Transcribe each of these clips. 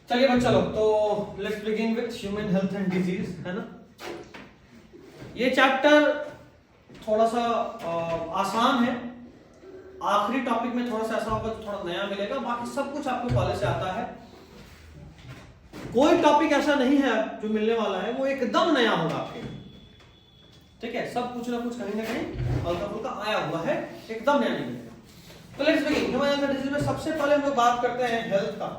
चलिए बच्चा लोग, तो let's begin with human health and disease, है ना। ये चैप्टर थोड़ा सा आसान है। आखिरी टॉपिक में थोड़ा सा ऐसा होगा जो थोड़ा नया मिलेगा, बाकी सब कुछ आपको कॉलेज से आता है। कोई टॉपिक ऐसा नहीं है जो मिलने वाला है वो एकदम नया होगा आपके, ठीक है। सब कुछ ना कुछ कहीं ना कहीं हल्का फुल्का आया हुआ है, एकदम नया नहीं मिलेगा। तो let's begin human health and disease में सबसे पहले हम लोग बात करते हैं हेल्थ का।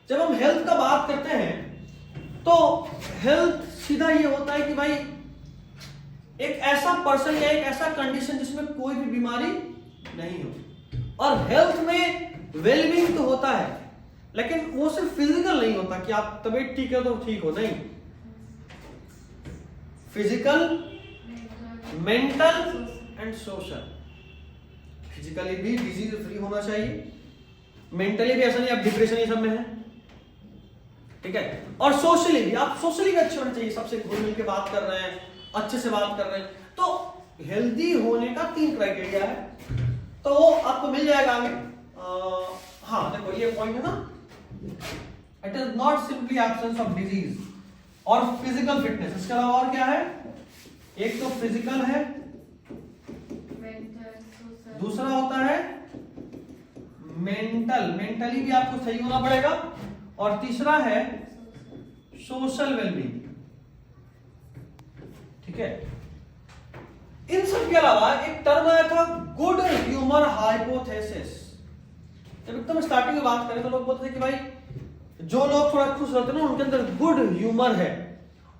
जब हम हेल्थ का बात करते हैं तो हेल्थ सीधा ये होता है कि भाई एक ऐसा पर्सन या एक ऐसा कंडीशन जिसमें कोई भी बीमारी नहीं हो। और हेल्थ में वेलबींग तो होता है, लेकिन वो सिर्फ फिजिकल नहीं होता कि आप तबीयत ठीक है तो ठीक हो, नहीं। Physical, mental and social. Physically भी डिजीज फ्री होना चाहिए, मेंटली भी ऐसा नहीं आप डिप्रेशन ये सब में है, ठीक है। और सोशली भी आप सोशली भी अच्छे होने चाहिए, सबसे घुल मिल के बात कर रहे हैं, अच्छे से बात कर रहे हैं। तो हेल्दी होने का 3 क्राइटेरिया है, तो वो आपको मिल जाएगा आगे। हाँ देखो ये पॉइंट है ना, it is not simply absence of disease और फिजिकल फिटनेस। इसके अलावा और क्या है? एक तो फिजिकल है, दूसरा होता है मेंटल, मेंटली भी आपको सही होना पड़ेगा, और तीसरा है सोशल वेलबींग, ठीक है। इन सब के अलावा एक टर्म आया था गुड ह्यूमर हाइपोथेसिस। जब एकदम स्टार्टिंग में बात करें तो लोग बोलते थे कि भाई जो लोग थोड़ा खुश रहते हैं ना उनके अंदर गुड ह्यूमर है,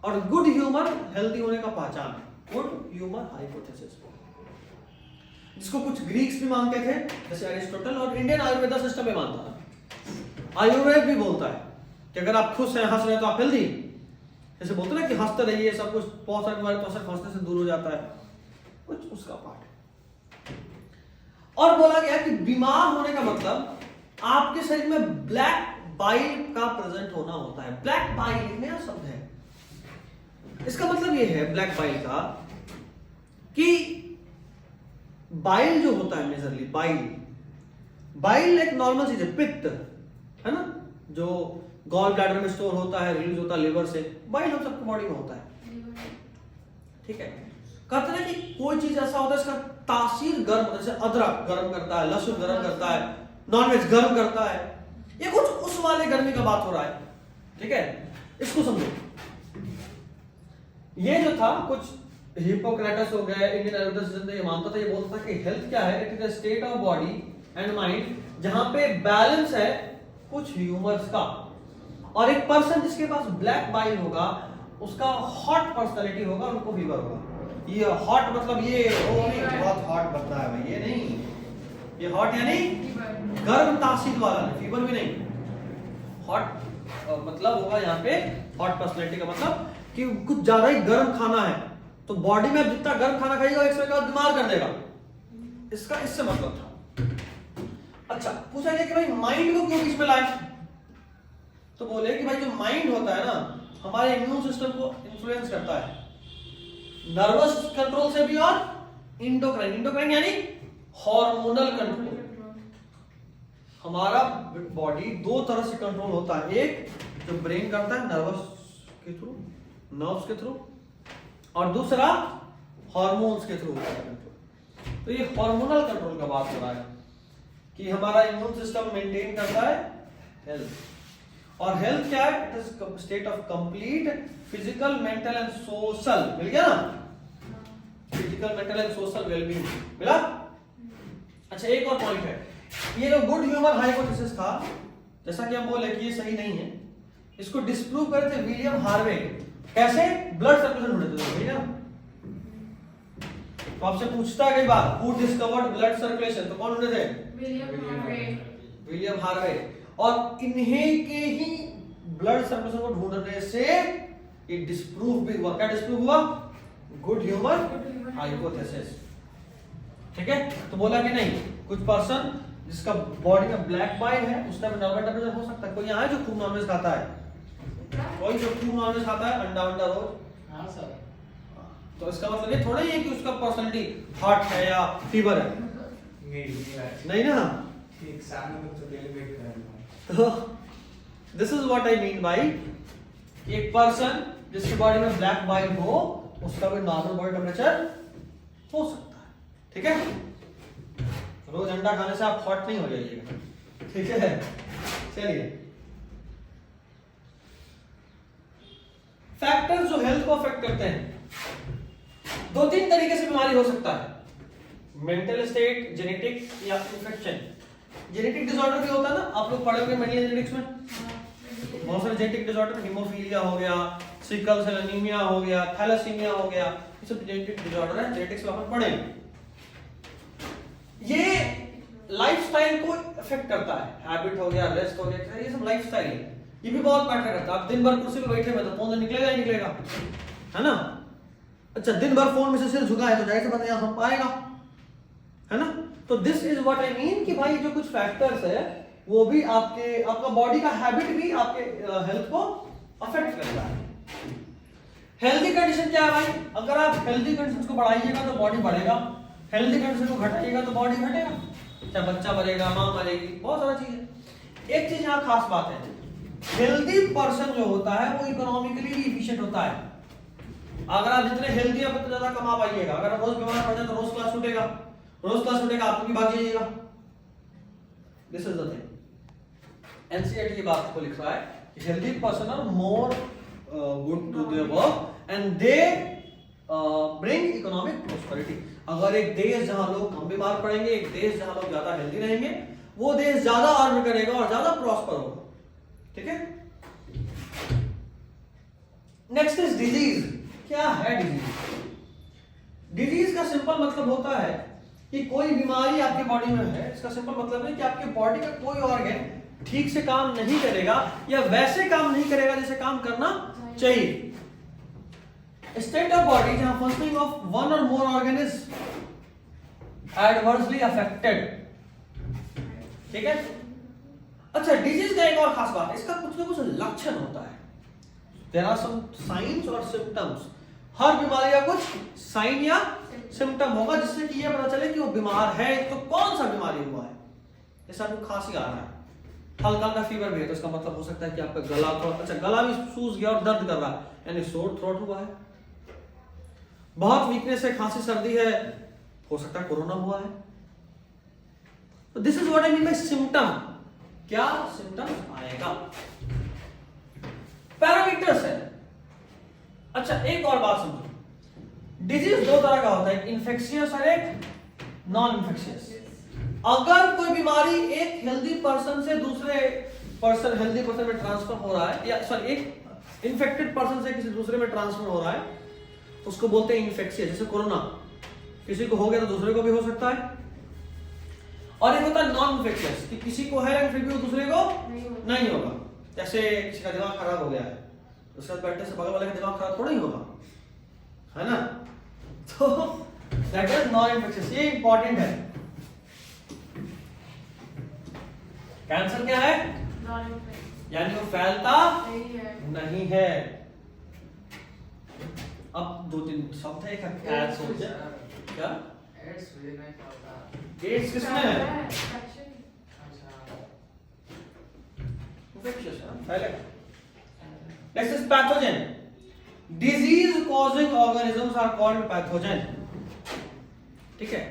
और गुड ह्यूमर हेल्दी होने का पहचान है। गुड ह्यूमर हाइपोथेसिस, जिसको कुछ ग्रीक्स भी मानते थे जैसे एरिस्टोटल, और इंडियन आयुर्वेदा सिस्टम में मानता था। आयुर्वेद भी बोलता है कि अगर आप खुश हैं, हंस रहे हैं तो आप हेल्दी। जैसे बोलते ना कि हंसते रहिए, सब कुछ बहुत सारे बीमारी तो सिर्फ हंसने से दूर हो जाता है, कुछ उसका पार्ट है। और बोला गया कि बीमार होने का मतलब आपके शरीर में ब्लैक बाइल का प्रेजेंट होना होता है। ब्लैक बाइल एक नया शब्द है। इसका मतलब यह है ब्लैक बाइल का कि बाइल जो होता है, मेजरली बाइल एक नॉर्मल चीज है, पित्त है ना, जो गॉल ब्लैडर में स्टोर होता है, रिलीज होता है लिवर से। बाइल हम सबके बॉडी में होता है, ठीक है। कहते हैं कि कोई चीज ऐसा होता है इसका तासीर गर्म होता है, जैसे अदरक गर्म करता है, लहसुन गर्म करता है, नॉनवेज गर्म करता है। ये कुछ उस वाले गर्मी का बात हो रहा है, ठीक है। इसको समझो, ये जो था कुछ हिप्पोक्रेटस हो गया, इंडियन आयुर्वेद सिस्टम ये मानता था, ये बोलता था कि हेल्थ क्या है, it is a state of body and mind जहां पे बैलेंस है कुछ ह्यूमर्स का। और एक पर्सन जिसके पास ब्लैक बाइल होगा उसका हॉट पर्सनालिटी होगा, उनको फीवर होगा। ये हॉट मतलब ये वो नहीं बहुत हॉट बनता है भाई, ये नहीं। ये हॉट यानी गर्म तासीर वाला, फीवर भी नहीं। हॉट मतलब होगा यहाँ पे, हॉट पर्सनालिटी का मतलब कि कुछ ज्यादा ही गर्म खाना है तो बॉडी में जितना गर्म खाना खाएगा एक समय के बाद बीमार कर देगा। इसका इससे मतलब था। अच्छा, पूछा गया कि भाई माइंड को क्यों बीच में लाए? तो बोले कि भाई जो माइंड होता है ना, हमारे इम्यून सिस्टम को इन्फ्लुएंस करता है, नर्वस कंट्रोल से भी, और इंडोक्राइन यानी हार्मोनल कंट्रोल। हमारा बॉडी 2 तरह से कंट्रोल होता है, एक जो ब्रेन करता है नर्व्स के थ्रू, और दूसरा हार्मोन्स के थ्रू होता है कंट्रोल। तो ये हार्मोनल कंट्रोल का बात हो रहा है कि हमारा इम्यून सिस्टम मेंटेन करता है हेल्थ। और हेल्थ क्या है? It is state of complete physical, mental and social. मिल गया ना, physical, mental and social wellbeing मिला। अच्छा, एक और पॉइंट है, ये जो गुड ह्यूमर हाइपोथेसिस था, जैसा कि हम बोले कि ये सही नहीं है, इसको डिस्प्रूव करे थे विलियम हार्वे। कैसे? ब्लड सर्कुलेशन ढूंढते थे भैया। तो आपसे पूछता है कई बार, हु डिस्कवर्ड ब्लड सर्कुलेशन? तो कौन ढूंढे थे? William Harvey. और इन्हीं के ही ब्लड सर्कुलेशन को ढूंढने से ये डिस्प्रूव भी हुआ। क्या डिस्प्रूव हुआ? गुड ह्यूमर हाइपोथेसिस, ठीक है। तो बोला कि नहीं, कुछ पर्सन जिसका बॉडी में ब्लैक बाइल है उसका भी नॉर्मल टेम्परेचर हो सकता है। कोई यहाँ है जो खूब नॉनवेज खाता है? कोई जो खूब नॉनवेज खाता है अंडा रोज? हाँ सर। तो इसका मतलब ये थोड़ा ही है कि उसका पर्सनालिटी हॉट है या फीवर है, नहीं ना। एग्जाम में तो डेली वेट कर रहा हूं। तो this is what I mean by एक पर्सन जिसके बॉडी में ब्लैक बाइल हो उसका भी नॉर्मल बॉडी टेम्परेचर हो सकता है, ठीक है। रोज अंडा खाने से आप हॉट नहीं हो जाइएगा, ठीक है। चलिए, फैक्टर्स जो हेल्थ को अफेक्ट करते हैं, 2-3 तरीके से बीमारी हो सकता है, मेंटल स्टेट, जेनेटिक या इन्फेक्शन। जेनेटिक डिसऑर्डर भी होता है ना, आप लोग पढ़े होंगे मेंटल जेनेटिक्स में, बहुत सारे जेनेटिक डिसऑर्डर, हीमोफीलिया हो गया, सिकल सेल एनीमिया हो गया, थैलेसीमिया हो गया, ये सब जेनेटिक डिसऑर्डर है, जेनेटिक्स में अपन पढ़ेंगे। ये लाइफस्टाइल को इफेक्ट करता है, हैबिट हो गया, रेस्ट हो गया, ये सब लाइफस्टाइल है, ये भी बहुत मैटर करता है। आप दिन भर कुर्सी पे बैठे हैं तो फोन निकलेगा ही निकलेगा, है ना। अच्छा, दिन भर फोन में से सिर झुका है तो जाहिर सी बात है हम पाएगा, है ना। तो this is what I mean कि भाई जो कुछ फैक्टर्स है वो भी आपका बॉडी का हैबिट भी आपके हेल्थ को अफेक्ट करता है। हेल्दी कंडीशन क्या है भाई, अगर आप हेल्दी कंडीशन को बढ़ाइएगा तो बॉडी बढ़ेगा, हेल्दी कंडीशन को घटाइएगा तो बॉडी घटेगा, चाहे बच्चा मरेगा, मां मरेगी, बहुत सारा चीज है। एक चीज यहाँ खास बात है, हेल्दी पर्सन जो होता है वो इकोनॉमिकली भी इफिशिएंट होता है। अगर आप जितने हेल्दी हैं उतने ज्यादा कमा पाइएगा। अगर आप रोज बीमार पड़ जाए तो रोज क्लास छूटेगा, आप भी भाग जाइएगा। This is the thing, NCERT की बात को लिख रहा है कि healthy person are more good to their work and they bring economic prosperity. अगर एक देश जहां लोग कम बीमार पड़ेंगे, एक देश जहां लोग ज्यादा हेल्दी रहेंगे, वो देश ज्यादा अर्न करेगा और ज्यादा प्रॉस्पर होगा, ठीक है। Next is disease. क्या है डिजीज? डिजीज का सिंपल मतलब होता है कि कोई बीमारी आपके बॉडी में है, इसका सिंपल मतलब है कि आपके बॉडी का कोई ऑर्गन ठीक से काम नहीं करेगा या वैसे काम नहीं करेगा जैसे काम करना चाहिए। स्टेट ऑफ बॉडी जहां फंक्शनिंग ऑफ वन और मोर ऑर्गन इज एडवर्सली अफेक्टेड, ठीक है। अच्छा, डिजीज का एक और खास बात है, इसका कुछ ना कुछ लक्षण होता है। देयर आर सम साइंस और सिम्टम्स। हर बीमारी का कुछ साइन या सिम्टम होगा जिससे कि ये पता चले कि वो बीमार है तो कौन सा बीमारी हुआ है। जैसे आपको खांसी आ रहा है, हल्का हल्का फीवर भी है, तो इसका मतलब हो सकता है कि आपका गला थोड़ा, अच्छा गला भी सूज गया और दर्द कर रहा है, यानी सोर थ्रोट हुआ है। बहुत वीकनेस है, खांसी सर्दी है, हो सकता है कोरोना हुआ है। तो this is what I mean by symptom. क्या सिम्टम्स आएगा, पैरामीटर्स है। अच्छा, एक और बात समझो, डिजीज दो तरह का होता है, एक इन्फेक्शियस और एक नॉन इन्फेक्शियस। अगर कोई बीमारी एक हेल्दी पर्सन से दूसरे पर्सन हेल्दी पर्सन में ट्रांसफर हो रहा है, या सॉरी एक इन्फेक्टेड पर्सन से किसी दूसरे में ट्रांसफर हो रहा है, उसको बोलते हैं इन्फेक्शियस। जैसे कोरोना किसी को हो गया तो दूसरे को भी हो सकता है। और एक होता है नॉन इन्फेक्शियस, कि किसी को है लेकिन फिर भी वो दूसरे को नहीं होगा। जैसे किसी का दिमाग खराब हो गया है, उसके साथ बैठने से बगल वाले का दिमाग खराब थोड़ा ही होगा, है ना। तो दैट इज नॉन इन्फेक्शियस, ये इंपॉर्टेंट है। कैंसर क्या है? यानी वो फैलता नहीं है। अब 2-3 शब्द है, एक क्या एड्स किसमें है? इन्फेक्शियस फैलेगा। Next is pathogen. Disease causing organisms are called pathogen, ठीक है।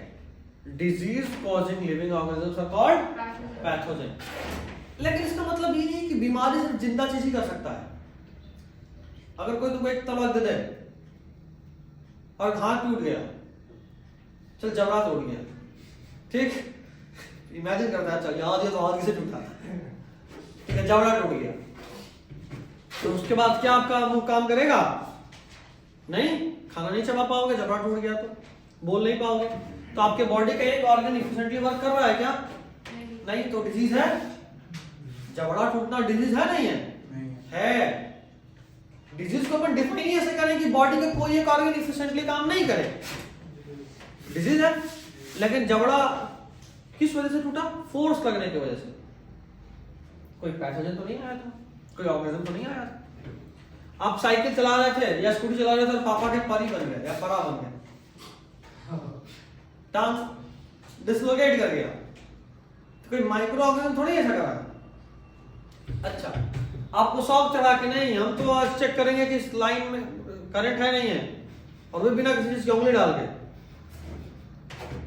Disease causing living organisms are called pathogen. लेकिन इसका मतलब ये नहीं कि बीमारी सिर्फ जिंदा चीज ही कर सकता है। अगर कोई तुमको एक तलवार दे दे और घाव टूट गया, चल जबड़ा टूट गया, ठीक, इमेजिन करता है, चल यहाँ दिया तो हाथ किसे टूटा, ठीक है, जबड़ा टूट गया, तो उसके बाद क्या आपका मुंह काम करेगा? नहीं, खाना नहीं चबा पाओगे, जबड़ा टूट गया तो बोल नहीं पाओगे। तो आपके बॉडी का एक ऑर्गन इफिशिएंटली वर्क कर रहा है क्या? नहीं, तो डिजीज है। जबड़ा टूटना डिजीज है नहीं है? है। डिजीज को अपन डिफाइन ही ऐसे करें कि बॉडी का कोई एक ऑर्गन इफिशिएंटली काम नहीं करे, डिजीज है। लेकिन जबड़ा किस वजह से टूटा? फोर्स लगने की वजह से। कोई पैथोजन तो नहीं आया था, कोई ऑर्गेनिज्म तो नहीं आया था। आप साइकिल चला रहे थे या स्कूटी चला रहे थे और पापा के परी बन गए या परा बन गए, टांग डिसलोकेट कर गया, तो कोई माइक्रो ऑर्गेनिज्म थोड़ी ऐसा करा। अच्छा, आपको शौक चढ़ा के नहीं, हम तो आज चेक करेंगे कि इस लाइन में करंट है नहीं है, और वो बिना किसी चीज की उंगली डाल के।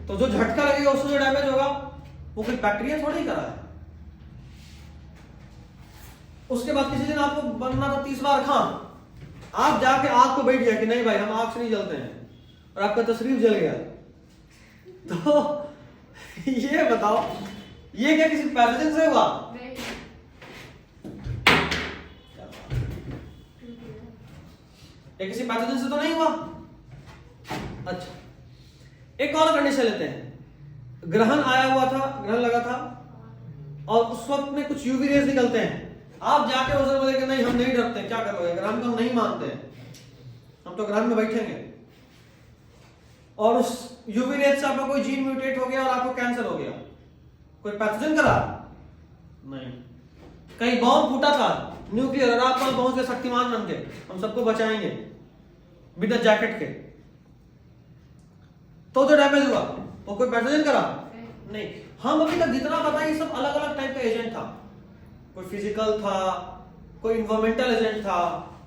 तो जो झटका लगेगा उससे जो डैमेज होगा वो कोई बैक्टीरिया थोड़ी करा है। उसके बाद किसी दिन आपको बनना था 30 बार खां, आप जाके आग को बैठ गया कि नहीं भाई हम आग से नहीं जलते हैं, और आपका तशरीफ जल गया, तो ये बताओ ये क्या किसी पैथोजन से हुआ? ये किसी पैथोजन से तो नहीं हुआ। अच्छा, एक और कंडीशन लेते हैं। ग्रहण आया हुआ था, ग्रहण लगा था, और उस वक्त में कुछ यूवी रेज निकलते हैं, आप जाके उस बोले कि नहीं हम नहीं डरते, क्या करोगे, ग्रहण को हम नहीं मानते, हम तो ग्रहण में बैठेंगे, और उस यूवी रेज से आपका कोई जीन म्यूटेट हो गया और आपको कैंसर हो गया, कोई पैथोजन करा? नहीं। कहीं बॉम्ब फूटा था न्यूक्लियर, और आप वहां पहुंच गए शक्तिमान बन के, हम सबको बचाएंगे बिना जैकेट के, तो जो डैमेज हुआ वो कोई पैथोजन करा? नहीं। हम अभी तक जितना पता है ये सब अलग अलग टाइप का एजेंट था, कोई फिजिकल था, कोई इन्वायरमेंटल एजेंट था,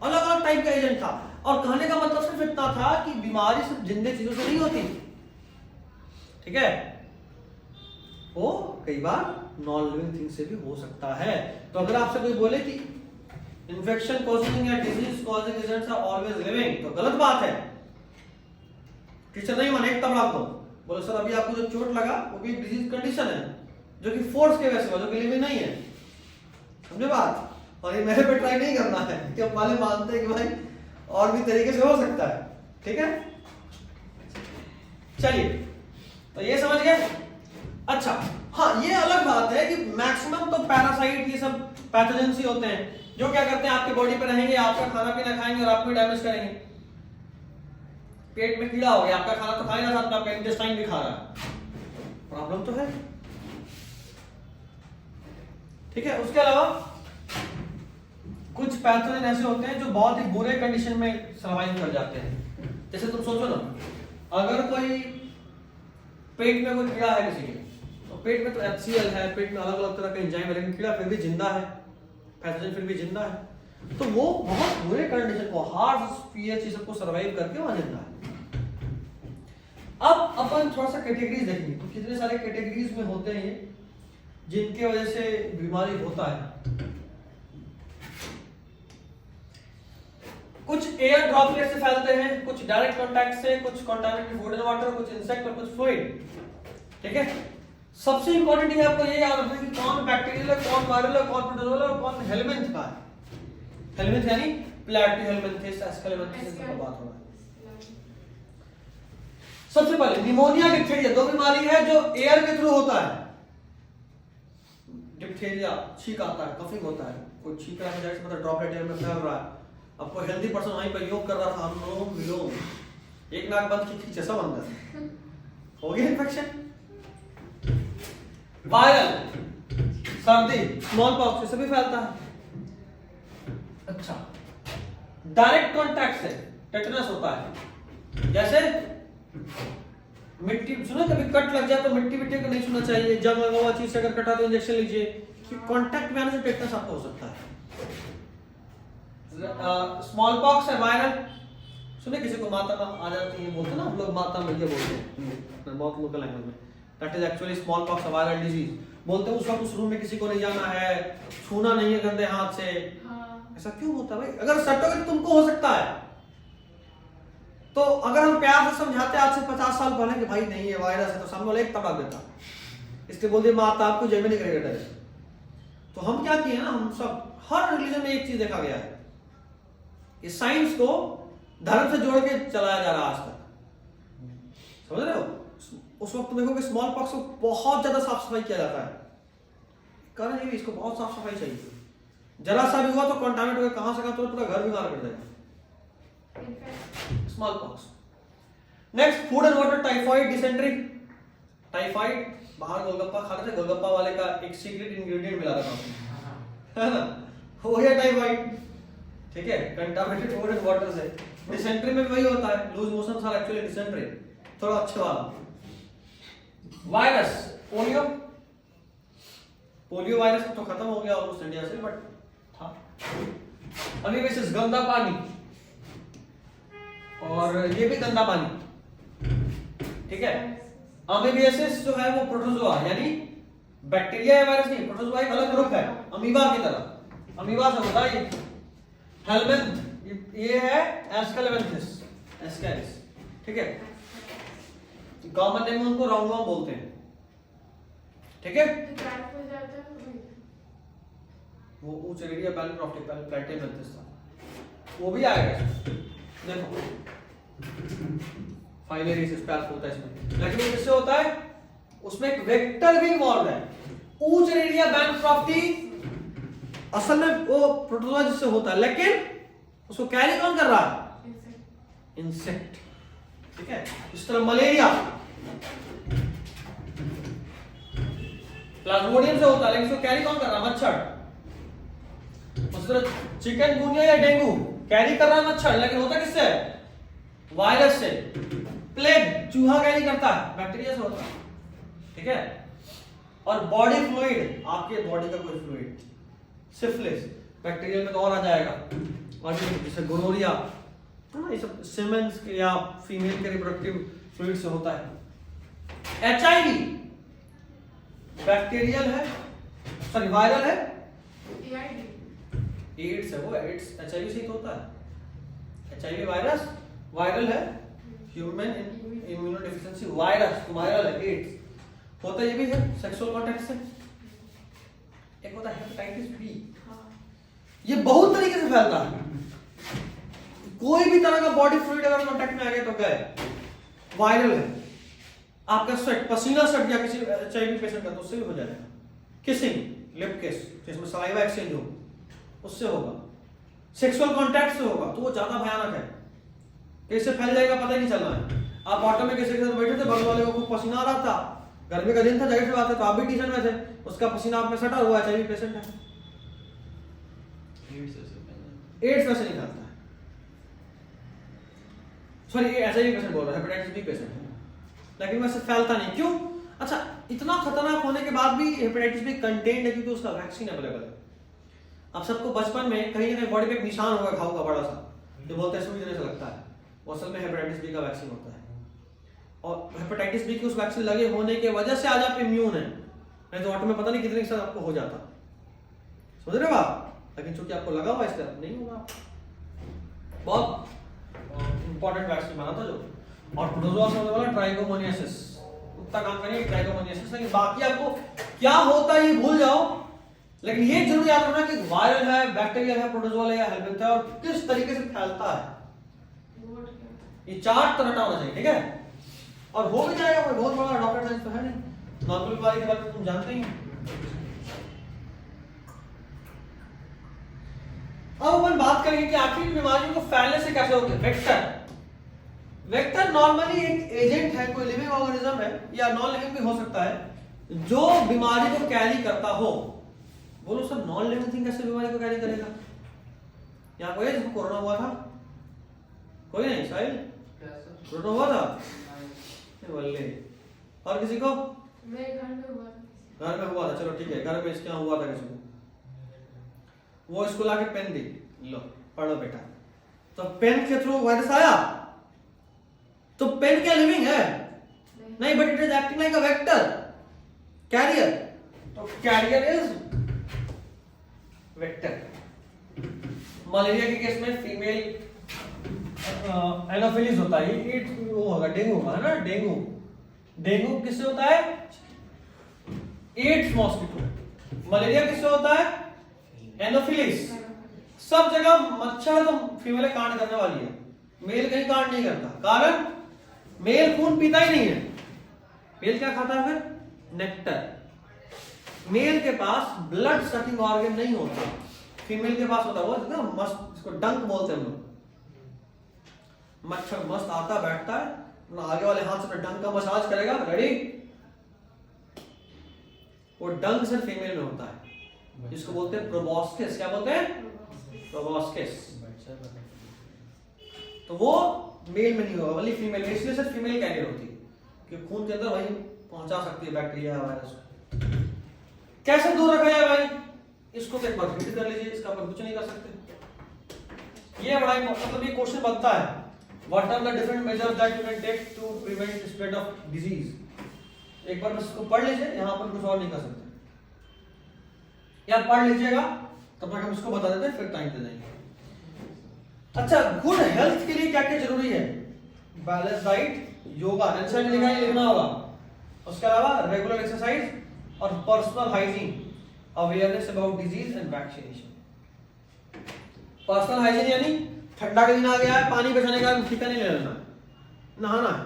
अलग अलग टाइप का एजेंट था। और कहने का मतलब सिर्फ इतना था कि बीमारी सिर्फ जिंदे चीजों से नहीं होती, ठीक है, वो कई बार नॉन लिविंग थिंग से भी हो सकता है। तो अगर आपसे कोई बोले कि इन्फेक्शन कॉजिंग या disease causing agents are always living, तो गलत बात है। टीचर नहीं माने तब आपको बोलो सर अभी आपको जो चोट लगा वो भी डिजीज कंडीशन है, जो कि फोर्स के वजह से हुआ, जो कि लिविंग नहीं है, समझे बात? और ये मेरे पे ट्राई नहीं करना है कि हम वाले मानते हैं कि भाई और भी तरीके से हो सकता है, ठीक है। चलिए, तो ये समझ गए। अच्छा, हाँ ये अलग बात है कि मैक्सिमम तो पैरासाइट ये सब पैथोजेंस ही होते हैं, जो क्या करते हैं आपके बॉडी पे रहेंगे, आपका खाना पीना खाएंगे और आपको डैमेज करेंगे। पेट में कीड़ा हो गया, आपका खाना तो खाएगा, साथ में आपका इंटेस्टाइन भी खा रहा है, प्रॉब्लम तो है, ठीक है। उसके अलावा कुछ पैथोजन ऐसे होते हैं जो बहुत ही बुरे कंडीशन में सर्वाइव कर जाते हैं। जैसे तुम सोचो ना, अगर कोई पेट में कोई कीड़ा है किसी के, तो पेट में तो HCl है, पेट में अलग अलग तरह का एंजाइम है, लेकिन कीड़ा फिर भी जिंदा है, पैथोजन फिर भी जिंदा है, तो वो बहुत बुरे कंडीशन को, हार्श पीएच ये सबको सर्वाइव करके वहां जिंदा है। अब अपन थोड़ा सा कैटेगरीज देखेंगे, तो कितने सारे कैटेगरीज में होते हैं ये, जिनके वजह से बीमारी होता है। कुछ एयर ड्रॉपलेट से फैलते हैं, कुछ डायरेक्ट कांटेक्ट से, कुछ कंटामिनेटेड फूड एंड वाटर, कुछ इंसेक्ट और कुछ फ्लूइड, ठीक है। सबसे इंपॉर्टेंट ये आपको ये याद रखना कि कौन बैक्टीरियल है, कौन वायरल है, कौन प्रोटोजोल है और कौन हेलमिंथ का है। हेलमिंथ यानी प्लैटिहेलमिंथेस, एस्केलेमिंथेस की बात हो रहा है। सबसे पहले निमोनिया, डिप्थीरिया, दो बीमारी है जो एयर के थ्रू होता है। डिप्थीरिया छींक आता है, कफिंग होता है, कोई छींक रहा है जैसे मतलब ड्रॉपलेट एयर में फैल रहा है। आपको हेल्दी पर्सन वहीं पर योग कर रहा था, अनुलोम विलोम, एक नाक बंद की जैसा अंदर हो गया इन्फेक्शन। वायरल, सर्दी, स्मॉल पॉक्स, इससे भी फैलता है। अच्छा, डायरेक्ट कांटेक्ट से टेटनस होता है, जैसे मिट्टी, सुना कभी कट लग जाए तो मिट्टी को नहीं छूना चाहिए, जंग लगा हुआ चीज से अगर कटा तो इंजेक्शन लीजिए, कांटेक्ट में आने से टेटनस आपको हो सकता है। स्मॉल पॉक्स है वायरल, सुने किसी को माता आ जाती है, बोलते ना हम लोग माता मैया बोलते हैं बहुत लोकल लैंग्वेज में, that is actually small pox viral disease. बोलते हैं उस वक्त उस रूम में किसी को नहीं जाना है, छूना नहीं है गंदे हाथ से। ऐसा क्यों होता है भाई? अगर सटोगे तो तुमको हो सकता है, तो अगर हम प्यार से समझाते आज से 50 साल पहले कि भाई नहीं है वायरस है, तो सामने वाला एक तबाक देता, इसलिए बोलते माता आपको जय में नहीं करेगा डरे। तो हम क्या किए ना, हम सब हर रिलीजन में एक चीज देखा गया है, इस साइंस को धर्म से जोड़ के चलाया जा रहा आज तक, समझ रहे हो? उस वक्त देखो कि स्मॉल पॉक्स को बहुत ज्यादा साफ सफाई किया जाता है, कारण ये भी इसको बहुत साफ सफाई चाहिए, जरा सा भी हुआ तो कंटामिनेट हो गया, कहां से कहां तो पूरा घर बीमार कर देगा। Small pox. Next, food and water, typhoid, dysentery. Typhoid, बाहर गोलगप्पा खा रहे थे, गोलगप्पा वाले का एक सीक्रेट इंग्रेडिएंट मिला था, है ना, हो गया टाइफाइड, ठीक है, कंटामिनेटेड फूड एंड वाटर से। डिसेंट्री में भी वही होता है, loose motions are actually dysentery, थोड़ा अच्छा वाला। वायरस, पोलियो वायरस तो खत्म हो गया ऑलमोस्ट इंडिया से, बट था। अमीबेसिस गंदा पानी, और ये भी गंदा पानी, ठीक है। अमीबियासिस जो है वो प्रोटोजोआ, यानी बैक्टीरिया या वायरस नहीं, प्रोटोजोआ एक अलग ग्रुप है अमीबा की तरह, अमीबा से होता है ये। हेलमिंथ ये है एस्केलेमेंथिस, एस्केलिस, ठीक है। कॉमन नेम उनको राउंडवॉर्म बोलते हैं, ठीक है। वो ऊचेरिया प्लैटिनमेंथिस था, वो भी आएगा। देखो फाइलेरियस स्पैल्स होता है इसमें, लेकिन ये किससे होता है, उसमें एक वेक्टर भी इन्वॉल्व है। ऊचेरिया बैंक्रॉफ्टी असल में वो प्रोटोजोआ जिससे होता है, लेकिन उसको कैरी कौन कर रहा है, इंसेक्ट, ठीक है। इस तरह मलेरिया प्लाज्मोडियम से होता है, लेकिन इसको कैरी कौन कर रहा है, मच्छर। उस तरह चिकनगुनिया या डेंगू कैरी कर रहा है मच्छर, लेकिन होता किससे है, वायरस से। प्लेग चूहा कैरी करता है, बैक्टीरिया से होता है, ठीक है। और बॉडी फ्लूइड, आपके बॉडी का कोई फ्लूइड, सिफिलिस बैक्टीरियल में तो और आ जाएगा, और जैसे गोनोरिया है ना, ये सब सीमेंस या फीमेल के रिप्रोडक्टिव फ्लूइड से होता है। एचआईवी बैक्टीरियल है, सॉरी वायरल है, एड्स है वो, एड्स एचआईवी से ही तो होता है। एचआईवी वायरस वायरल है, ह्यूमन इम्यूनोडेफिशिएंसी वायरस वायरल है, एड्स होता है, ये भी है सेक्सुअल कांटेक्ट से। एक होता है हेपेटाइटिस बी, ये बहुत तरीके से फैलता है, कोई भी तरह का बॉडी फ्लूइड अगर कांटेक्ट में आ गया तो गए, वायरल है। आपका स्वेट, पसीना सट गया किसी एचआईवी पेशेंट का तो उससे भी हो जाएगा। किसिंग, लिप किस जिसमें सलाइवा एक्सचेंज हो, उससे होगा। सेक्सुअल कांटेक्ट से होगा तो वो ज्यादा भयानक है, कैसे फैल जाएगा पता ही नहीं चलना है। आप ऑटो में किसी के साथ बैठे थे, बगल वाले को खूब पसीना आ रहा था, गर्मी का दिन था, जाहिर सी बात है, तो आप भी टी-शर्ट में थे, उसका पसीना आप में सटा हुआ, एचआईवी पेशेंट है। एड्स वैसे नहीं फैलता है, सॉरी एचआईवी पेशेंट बोल रहा है, हेपेटाइटिस बी पेशेंट है, लेकिन वैसे फैलता नहीं। क्यों? अच्छा, इतना खतरनाक होने के बाद भी हेपेटाइटिस बी कंटेन्ड है क्योंकि उसका वैक्सीन अवेलेबल है। आप सबको बचपन में कहीं ना कहीं बॉडी पे एक निशान होगा घाव का बड़ा सा, जो बोलते हैं सुई देने से लगता है, वो असल में हेपेटाइटिस बी का वैक्सीन होता है। और हेपेटाइटिस बी की उस वैक्सीन लगे होने की वजह से आज आप इम्यून है, नहीं तो ऑटो में पता नहीं कितने के साथ आपको हो जाता, समझ रहे हो आप। लेकिन चूंकि आपको लगा हुआ इसलिए नहीं होगा। बहुत इंपॉर्टेंट वैक्सीन बना था जो। और प्रोटोजोआ से होने वाला ट्राइकोमोनियासिस, उतना काम करिए ट्राइकोमोनियासिस, लेकिन बाकी आपको क्या होता है ये भूल जाओ, लेकिन ये जरूर याद रखना कि वायरल है, बैक्टीरियल है, प्रोटोजोआ है, हेलमिंथ है, और किस तरीके से फैलता है, ये चार्ट तो रटा होना चाहिए, ठीक है। और हो भी जाएगा, कोई बहुत बड़ा रॉकेट साइंस तो है नहीं, नॉर्मल बीमारी के बारे में तुम जानते ही। अब अपन बात करेंगे कि आखिर बीमारियों को फैलने से कैसे होते हैं। वेक्टर, वेक्टर नॉर्मली एक एजेंट है, कोई लिविंग ऑर्गेनिज्म है या नॉन लिविंग भी हो सकता है, जो बीमारी को कैरी करता हो। बोलो सर, नॉन लिविंग थिंग कैसे बीमारी को कैरी करेगा? यहाँ कोई है जिसको कोरोना हुआ था? कोई नहीं। साहिल, कोरोना हुआ था? बल्ले। और किसी को? मैं घर में हुआ था। घर में हुआ था, चलो ठीक है, घर में इसके यहाँ हुआ था किसी को, वो इसको लाके पेन दी, लो पढ़ो बेटा, तो पेन के थ्रू वायरस आया, तो पेन क्या लिविंग है? नहीं, but it is acting like a vector carrier, तो कैरियर इज वेक्टर। मलेरिया के केस में फीमेल एनोफिलिस होता है, ये वो होगा डेंगू होगा, है ना, डेंगू। डेंगू किससे होता है? Ads mosquito. मलेरिया किससे होता है? एनोफिलिस। सब जगह मच्छर तो फीमेल कांड करने वाली है, मेल कहीं कांड नहीं करता, कारण मेल खून पीता ही नहीं है। मेल क्या खाता है फिर? नेक्टर। मेल के पास ब्लड सकिंग ऑर्गन नहीं होता, फीमेल के पास होता है, वो ना मस्त, इसको डंक बोलते हैं हम लोग। मच्छर मस्त आता बैठता है, आगे वाले हाथ से डंक का मसाज करेगा, रेडी, वो डंक से फीमेल में होता है, जिसको बोलते हैं प्रोबॉस्किस। क्या बोलते हैं? प्रोबॉस्किस। तो वो मेल में नहीं होगा, ओनली फीमेल में, इसलिए सिर्फ फीमेल कैरियर होती है कि खून के अंदर वही पहुंचा सकती है बैक्टीरिया या वायरस। कैसे दूर रखा जाए भाई? इसको तो एक बार रिपीट कर लीजिए, इसका अपन कुछ नहीं कर सकते। ये बड़ा मतलब ये क्वेश्चन बनता है, what are the different measures that you can take to prevent spread of disease. एक बार बस इसको पढ़ लीजिए, यहाँ पर कुछ और नहीं कर सकते यार, पढ़ लीजिएगा तब तक हम इसको बता देते हैं, फिर टाइम दे देंगे। अच्छा, गुड हेल्थ के लिए क्या क्या जरूरी है? बैलेंस डाइट, योगा, आंसर लिखा है, लिखना होगा। उसके अलावा रेगुलर एक्सरसाइज और personal hygiene, awareness about disease and vaccination. Personal hygiene यानी ठंडा का दिन आ गया है, पानी बचाने का ठीका नहीं ले लेना, नहाना है,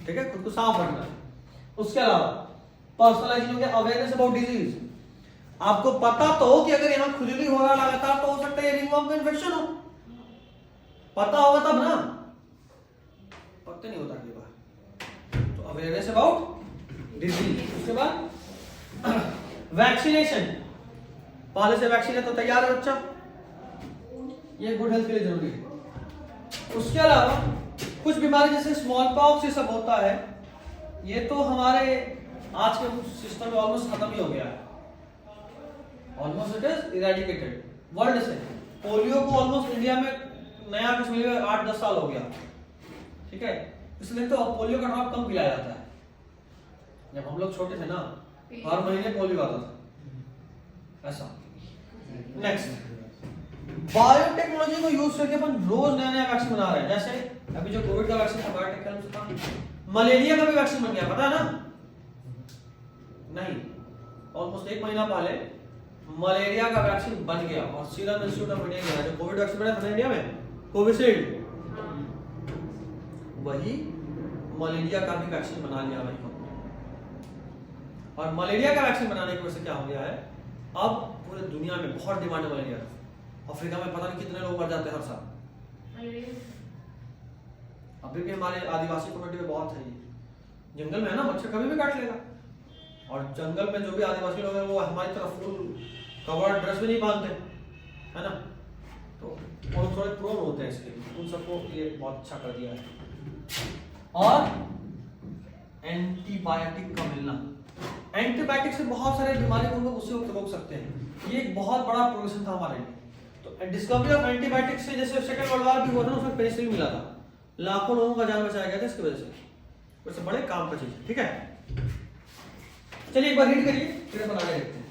ठीक है, खुद को साफ रखना है। उसके अलावा पर्सनल हाइजीन हो गया, अवेयरनेस अबाउट डिजीज, आपको पता तो हो कि अगर यहाँ खुजली हो रहा लगातार तो हो सकता है रिंगवर्म का इन्फेक्शन हो, पता होगा तब ना, पता नहीं होता कई बार, तो अवेयरनेस अबाउट डिजीज। उसके बाद वैक्सीनेशन, पहले से वैक्सीन है तो तैयार है बच्चा, ये गुड हेल्थ के लिए जरूरी है। उसके अलावा कुछ बीमारी जैसे स्मॉल पॉक्स ये सब होता है, ये तो हमारे आज के सिस्टम में ऑलमोस्ट खत्म ही हो गया है, almost it is eradicated world से। पोलियो को ऑलमोस्ट इंडिया में नया कुछ मिले 8-10 साल हो गया, ठीक है, इसलिए तो अब पोलियो का ड्रॉप कम पिलाया जाता है। जब हम लोग छोटे थे ना, हर महीने पोलियो आता था ऐसा। नेक्स्ट, बायोटेक्नोलॉजी को यूज करके अपन रोज नया नया वैक्सीन बना रहे हैं, जैसे अभी जो कोविड का वैक्सीन था बायोटेक्नोलॉजी था, मलेरिया का भी वैक्सीन बन गया, पता है ना? नहीं, ऑलमोस्ट 1 महीना पहले मलेरिया का वैक्सीन बन गया, और सीरम इंस्टीट्यूट ऑफ इंडिया जो कोविड वैक्सीन बना था इंडिया में, कोविशील्ड, वही मलेरिया का भी वैक्सीन बना लिया भाई हमने। और मलेरिया का वैक्सीन बनाने की वजह से क्या हो गया है, अब पूरे दुनिया में बहुत डिमांड है मलेरिया का। अफ्रीका में पता नहीं कितने लोग मर जाते हैं हर साल। अभी भी हमारे आदिवासी कम्युनिटी में बहुत है, ये जंगल में है ना, मच्छर कभी भी काट लेगा। और जंगल में जो भी आदिवासी लोग हैं वो हमारी तरफ फुल कवर्ड ड्रेस भी नहीं बांधते, है ना, तो वो थोड़े प्रोन होते हैं इसके लिए, उन सबको ये बहुत अच्छा कर दिया है। और एंटीबायोटिक का मिलना, एंटीबायोटिक से बहुत सारे बीमारी को हम लोग उससे रोक सकते हैं, ये एक बहुत बड़ा प्रोग्रेशन था हमारे लिए। तो डिस्कवरी ऑफ एंटीबायोटिक से, जैसे सेकंड वर्ल्ड वॉर भी हुआ था ना, उसमें पेनिसिलिन मिला था, लाखों लोगों का जान बचाया गया था इसकी वजह से, वैसे बड़े काम का चीज है, ठीक है। चलिए एक बार रीड करिए, फिर अपन आगे देखते हैं।